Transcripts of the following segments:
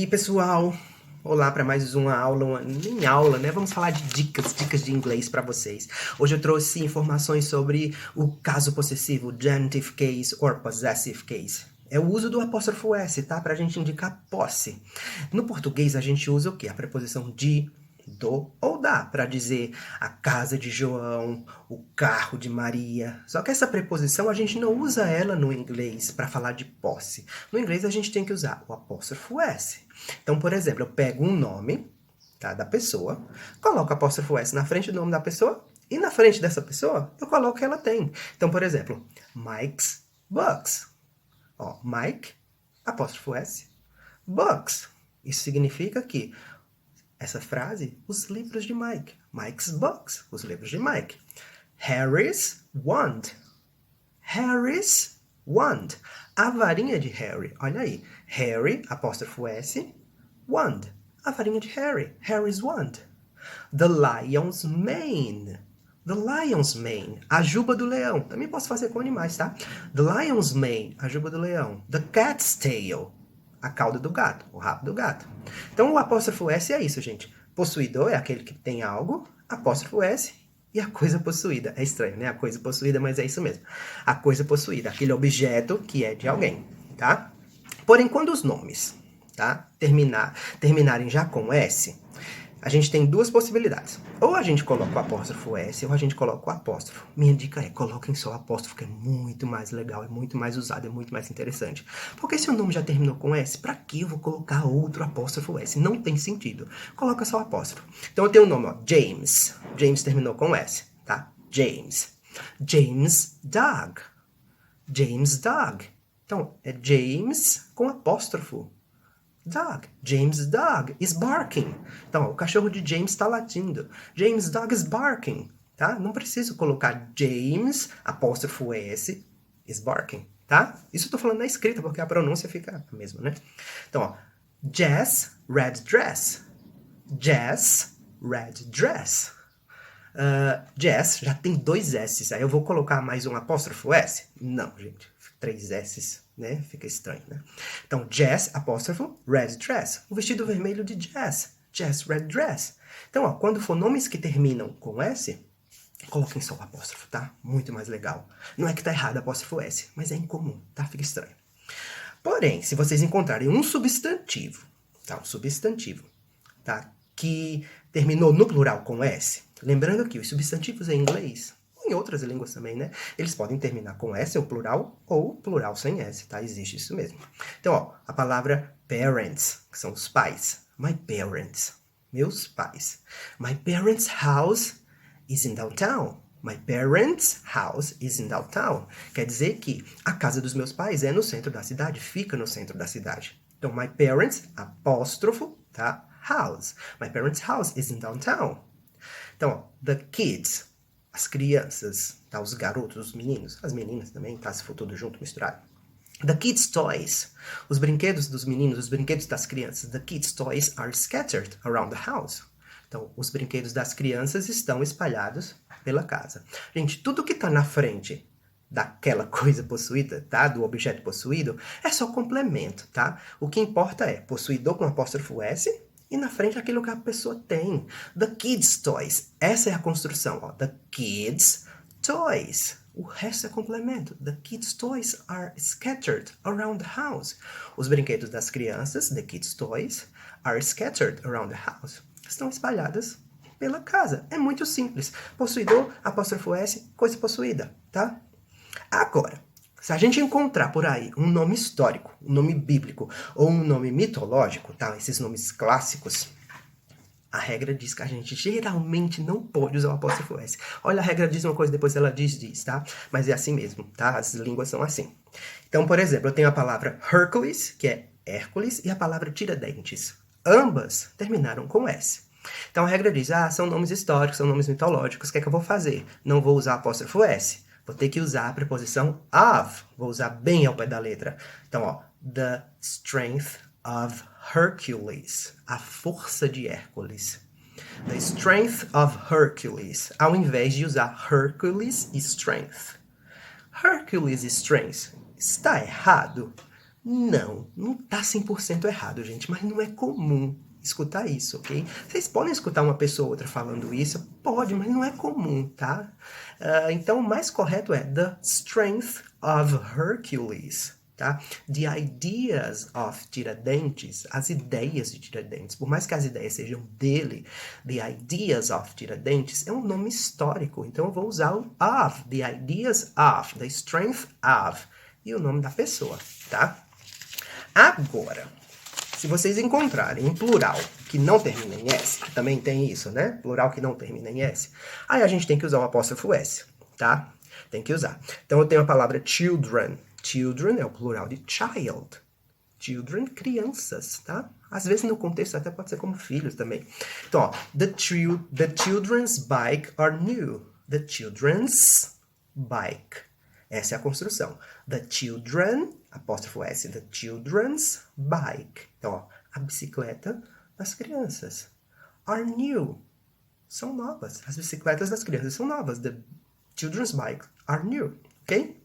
aí, pessoal? Olá para mais uma aula, nem aula, né? Vamos falar de dicas de inglês para vocês. Hoje eu trouxe informações sobre o caso possessivo, genitive case or possessive case. É o uso do apóstrofo S, tá? Pra gente indicar posse. No português a gente usa o quê? A preposição de, do ou da, para dizer a casa de João, o carro de Maria. Só que essa preposição a gente não usa ela no inglês para falar de posse. No inglês a gente tem que usar o apóstrofo S. Então, por exemplo, eu pego um nome, tá, da pessoa, coloco o apóstrofo S na frente do nome da pessoa e na frente dessa pessoa eu coloco o que ela tem. Então, por exemplo, Mike's Books. Ó, Mike, apóstrofo S, Books. Isso significa que essa frase, os livros de Mike. Mike's Books, os livros de Mike. Harry's wand. Harry's wand. A varinha de Harry. Olha aí. Harry, apóstrofo S, wand. A varinha de Harry. Harry's wand. The lion's mane. The lion's mane. A juba do leão. Também posso fazer com animais, tá? The lion's mane. A juba do leão. The cat's tail. A cauda do gato, o rabo do gato. Então, o apóstrofo S é isso, gente. Possuidor é aquele que tem algo, apóstrofo S e a coisa possuída. É estranho, né? A coisa possuída, mas é isso mesmo. A coisa possuída, aquele objeto que é de alguém, tá? Porém, quando os nomes, tá, terminarem já com S, a gente tem duas possibilidades. Ou a gente coloca o apóstrofo S, ou a gente coloca o apóstrofo. Minha dica é, coloquem só o apóstrofo, que é muito mais legal, é muito mais usado, é muito mais interessante. Porque se o nome já terminou com S, pra que eu vou colocar outro apóstrofo S? Não tem sentido. Coloca só o apóstrofo. Então eu tenho o nome, ó, James. James terminou com S, tá? James. James Dog. James Dog. Então, é James com apóstrofo. Dog. James' dog is barking. Então, ó, o cachorro de James está latindo. James' dog is barking. Tá? Não preciso colocar James, apóstrofo S, is barking. Tá? Isso eu tô falando na escrita, porque a pronúncia fica a mesma, né? Então, ó. Jess, red dress. Jess, red dress. Jess já tem dois S's. Aí eu vou colocar mais um apóstrofo S? Não, gente. 3 S's, né? Fica estranho, né? Então, Jess, apóstrofo, red dress. O vestido vermelho de Jess. Jess, red dress. Então, ó, quando for nomes que terminam com S, coloquem só o apóstrofo, tá? Muito mais legal. Não é que tá errado apóstrofo S, mas é incomum, tá? Fica estranho. Porém, se vocês encontrarem um substantivo, tá? Um substantivo, tá? Que terminou no plural com S, lembrando que os substantivos em inglês, em outras línguas também, né? Eles podem terminar com S, ou plural sem S, tá? Existe isso mesmo. Então, ó, a palavra parents, que são os pais. My parents, meus pais. My parents' house is in downtown. My parents' house is in downtown. Quer dizer que a casa dos meus pais é no centro da cidade, fica no centro da cidade. Então, my parents, apóstrofo, tá? House. My parents' house is in downtown. Então, ó, the kids, as crianças, tá? Os garotos, os meninos, as meninas também, tá? Se for tudo junto, misturado. The kids' toys, os brinquedos dos meninos, os brinquedos das crianças. The kids' toys are scattered around the house. Então, os brinquedos das crianças estão espalhados pela casa. Gente, tudo que tá na frente daquela coisa possuída, tá? Do objeto possuído, é só complemento, tá? O que importa é possuidor com apóstrofo S e na frente aquilo que a pessoa tem. The kids' toys. Essa é a construção, ó. The kids' toys. O resto é complemento. The kids' toys are scattered around the house. Os brinquedos das crianças, the kids' toys, are scattered around the house. Estão espalhadas pela casa. É muito simples. Possuidor, apóstrofo S, coisa possuída, tá? Agora, se a gente encontrar por aí um nome histórico, um nome bíblico ou um nome mitológico, tá? Esses nomes clássicos, a regra diz que a gente geralmente não pode usar o apóstrofo S. Olha, a regra diz uma coisa, depois ela diz, tá? Mas é assim mesmo, tá? As línguas são assim. Então, por exemplo, eu tenho a palavra Hercules, que é Hércules, e a palavra Tiradentes. Ambas terminaram com S. Então, a regra diz, são nomes históricos, são nomes mitológicos, o que é que eu vou fazer? Não vou usar apóstrofo S. Vou ter que usar a preposição of. Vou usar bem ao pé da letra. Então, ó, the strength of Hercules. A força de Hércules. The strength of Hercules. Ao invés de usar Hercules e strength. Hercules e strength. Está errado? Não tá 100% errado, gente, mas não é comum escutar isso, ok? Vocês podem escutar uma pessoa ou outra falando isso? Pode, mas não é comum, tá? Então, o mais correto é the strength of Hercules, tá? The ideas of Tiradentes, as ideias de Tiradentes. Por mais que as ideias sejam dele, the ideas of Tiradentes é um nome histórico. Então, eu vou usar o of, the ideas of, the strength of, e o nome da pessoa, tá? Agora, se vocês encontrarem um plural que não termina em S, que também tem isso, né? Plural que não termina em S, aí a gente tem que usar o apóstrofo S, tá? Tem que usar. Então eu tenho a palavra children. Children é o plural de child. Children, crianças, tá? Às vezes no contexto até pode ser como filhos também. Então, ó, the children's bike are new. The children's bike. Essa é a construção. The children, apóstrofo S, the children's bike. Então, ó, a bicicleta das crianças. Are new. São novas. As bicicletas das crianças são novas. The children's bikes are new. Ok?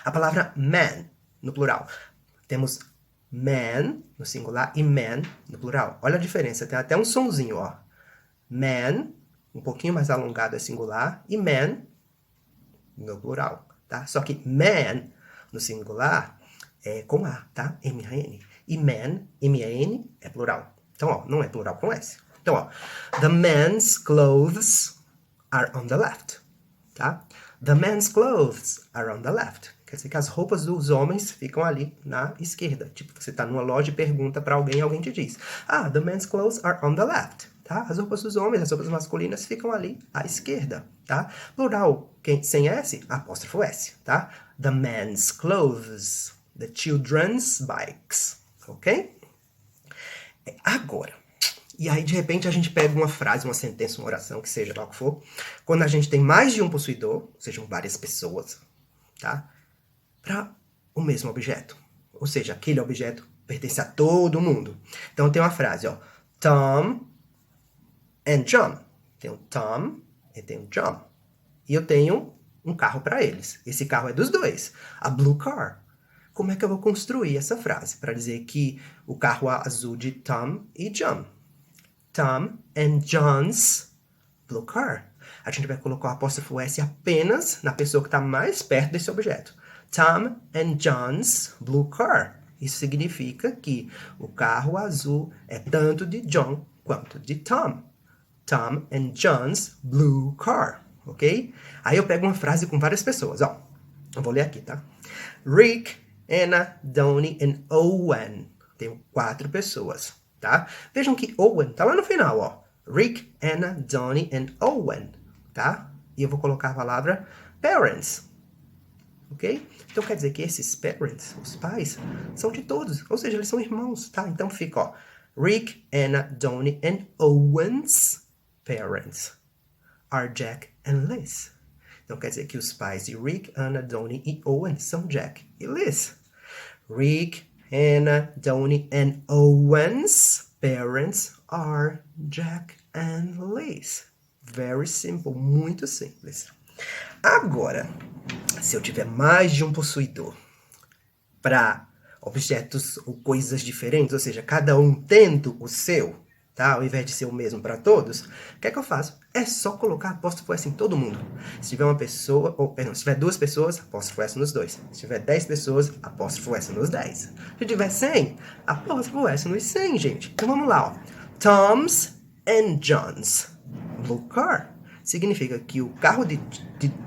A palavra man, no plural. Temos man, no singular, e man, no plural. Olha a diferença. Tem até um sonzinho, ó. Man, um pouquinho mais alongado é singular, e man, no plural. Tá? Só que man, no singular, é com A, tá? M-A-N. E man, M-A-N, é plural. Então, ó, não é plural com S. Então, ó, the man's clothes are on the left, tá? The man's clothes are on the left. Quer dizer que as roupas dos homens ficam ali na esquerda. Tipo, você tá numa loja e pergunta pra alguém e alguém te diz, the man's clothes are on the left. Tá? As roupas dos homens, as roupas masculinas ficam ali à esquerda, tá? Plural, sem S, apóstrofo S, tá? The man's clothes, the children's bikes, ok? Agora, e aí de repente a gente pega uma frase, uma sentença, uma oração, que seja lá o que for, quando a gente tem mais de um possuidor, sejam várias pessoas, tá? Para o mesmo objeto. Ou seja, aquele objeto pertence a todo mundo. Então tem uma frase, ó, Tom and John. Tem o Tom e tem o John. E eu tenho um carro para eles. Esse carro é dos dois. A blue car. Como é que eu vou construir essa frase para dizer que o carro azul de Tom e John? Tom and John's blue car. A gente vai colocar o apóstrofo S apenas na pessoa que está mais perto desse objeto. Tom and John's blue car. Isso significa que o carro azul é tanto de John quanto de Tom. Tom and John's blue car, ok? Aí eu pego uma frase com várias pessoas, ó. Eu vou ler aqui, tá? Rick, Anna, Donnie and Owen. Tenho 4 pessoas, tá? Vejam que Owen tá lá no final, ó. Rick, Anna, Donnie and Owen, tá? E eu vou colocar a palavra parents, ok? Então quer dizer que esses parents, os pais, são de todos, ou seja, eles são irmãos, tá? Então fica, ó. Rick, Anna, Donnie and Owen's parents are Jack and Liz. Então quer dizer que os pais de Rick, Anna, Donnie e Owen são Jack e Liz. Rick, Anna, Donnie and Owen's parents are Jack and Liz. Very simple, muito simples. Agora, se eu tiver mais de um possuidor para objetos ou coisas diferentes, ou seja, cada um tendo o seu, tá? Ao invés de ser o mesmo para todos, o que é que eu faço? É só colocar apóstrofo S em todo mundo. Se tiver uma pessoa, se tiver 2 pessoas, apóstrofo S nos 2. Se tiver 10 pessoas, apóstrofo S nos 10. Se tiver 100, apóstrofo S nos 100, gente. Então vamos lá, ó. Tom's and John's blue car. Significa que o carro de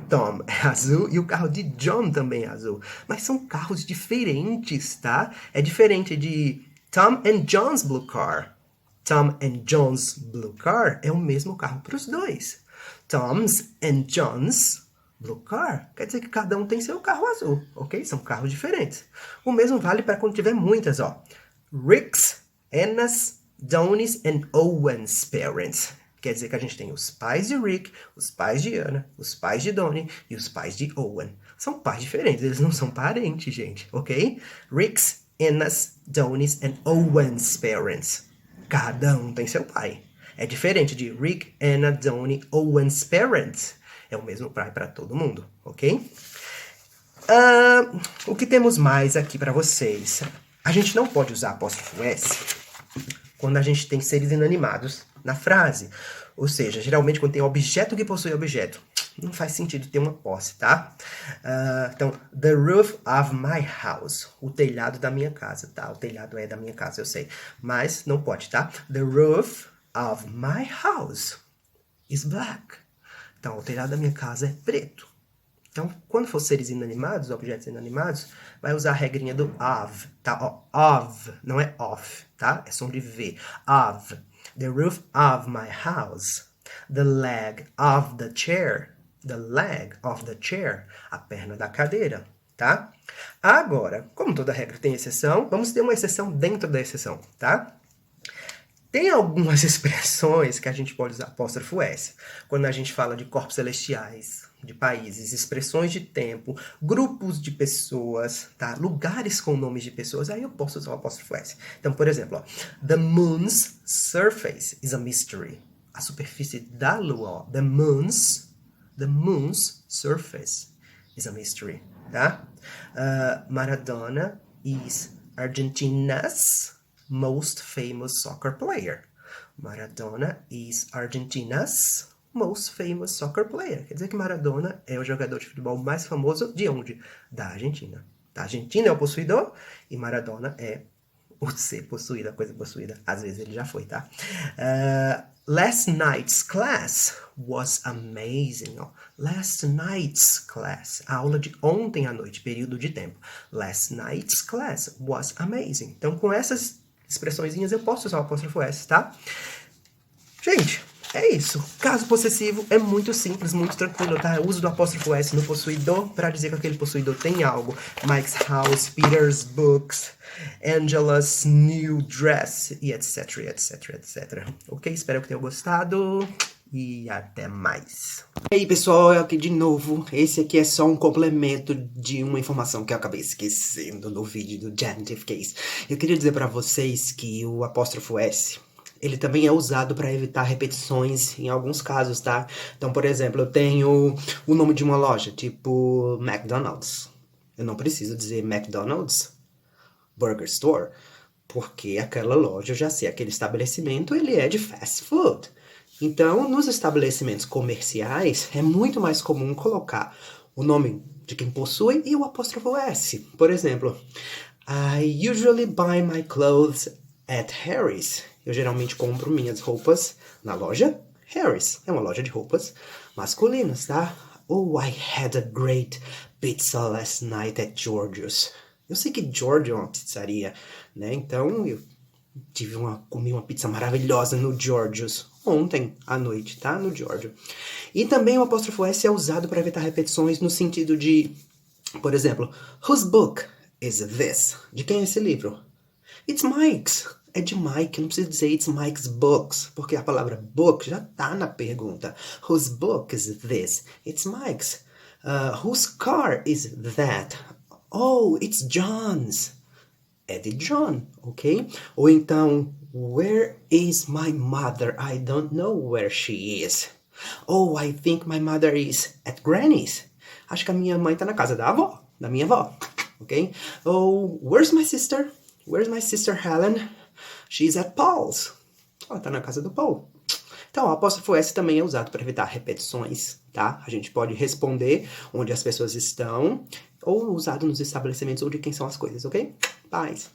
Tom é azul e o carro de John também é azul. Mas são carros diferentes, tá? É diferente de Tom and John's blue car. Tom and John's blue car é o mesmo carro para os dois. Tom's and John's blue car quer dizer que cada um tem seu carro azul, ok? São carros diferentes. O mesmo vale para quando tiver muitas, ó. Rick's, Anna's, Donnie's and Owen's parents. Quer dizer que a gente tem os pais de Rick, os pais de Anna, os pais de Donnie e os pais de Owen. São pais diferentes, eles não são parentes, gente, ok? Rick's, Anna's, Donnie's and Owen's parents. Cada um tem seu pai. É diferente de Rick, Anna, Donnie, Owen's parents. É o mesmo pai para todo mundo, ok? O que temos mais aqui para vocês? A gente não pode usar apóstrofo S quando a gente tem seres inanimados na frase. Ou seja, geralmente quando tem objeto que possui objeto. Não faz sentido ter uma posse, tá? Então, the roof of my house. O telhado da minha casa, tá? O telhado é da minha casa, eu sei. Mas não pode, tá? The roof of my house is black. Então, o telhado da minha casa é preto. Então, quando for seres inanimados, objetos inanimados, vai usar a regrinha do of, tá? Of, não é of, tá? É som de V. Of. The roof of my house. The leg of the chair. The leg of the chair. A perna da cadeira, tá? Agora, como toda regra tem exceção, vamos ter uma exceção dentro da exceção, tá? Tem algumas expressões que a gente pode usar apóstrofo S. Quando a gente fala de corpos celestiais, de países, expressões de tempo, grupos de pessoas, tá? Lugares com nomes de pessoas, aí eu posso usar o apóstrofo S. Então, por exemplo, ó, the moon's surface is a mystery. A superfície da lua, ó, the moon's surface is a mystery, tá? Maradona is Argentina's most famous soccer player. Maradona is Argentina's most famous soccer player. Quer dizer que Maradona é o jogador de futebol mais famoso de onde? Da Argentina. A Argentina é o possuidor e Maradona é o ser possuído, a coisa possuída. Às vezes ele já foi, tá? Last night's class was amazing. Last night's class. A aula de ontem à noite, período de tempo. Last night's class was amazing. Então, com essas expressõezinhas eu posso usar o apóstrofo S, tá? Gente, é isso. Caso possessivo é muito simples, muito tranquilo, tá? Eu uso do apóstrofo S no possuidor para dizer que aquele possuidor tem algo. Mike's house, Peter's books, Angela's new dress, e etc, etc, etc. Ok? Espero que tenham gostado e até mais. E aí, pessoal, eu aqui de novo. Esse aqui é só um complemento de uma informação que eu acabei esquecendo no vídeo do Genitive Case. Eu queria dizer para vocês que o apóstrofo S, ele também é usado para evitar repetições em alguns casos, tá? Então, por exemplo, eu tenho o nome de uma loja, tipo McDonald's. Eu não preciso dizer McDonald's Burger Store, porque aquela loja, eu já sei, aquele estabelecimento, ele é de fast food. Então, nos estabelecimentos comerciais, é muito mais comum colocar o nome de quem possui e o apóstrofo S. Por exemplo, I usually buy my clothes at Harry's. Eu geralmente compro minhas roupas na loja Harry's. É uma loja de roupas masculinas, tá? Oh, I had a great pizza last night at Giorgio's. Eu sei que Giorgio é uma pizzaria, né? Então, eu comi uma pizza maravilhosa no Giorgio's ontem à noite, tá? No Giorgio. E também o apóstrofo S é usado para evitar repetições no sentido de, por exemplo, whose book is this? De quem é esse livro? It's Mike's. É de Mike, não precisa dizer it's Mike's books, porque a palavra book já tá na pergunta. Whose book is this? It's Mike's. Whose car is that? Oh, it's John's. É de John, ok? Ou então, where is my mother? I don't know where she is. Oh, I think my mother is at Granny's. Acho que a minha mãe tá na casa da avó, da minha avó, ok? Oh, where's my sister? Where's my sister Helen? She's at Paul's. Ela tá na casa do Paul. Então, o apóstrofo S também é usado para evitar repetições, tá? A gente pode responder onde as pessoas estão, ou usado nos estabelecimentos ou de quem são as coisas, ok? Paz.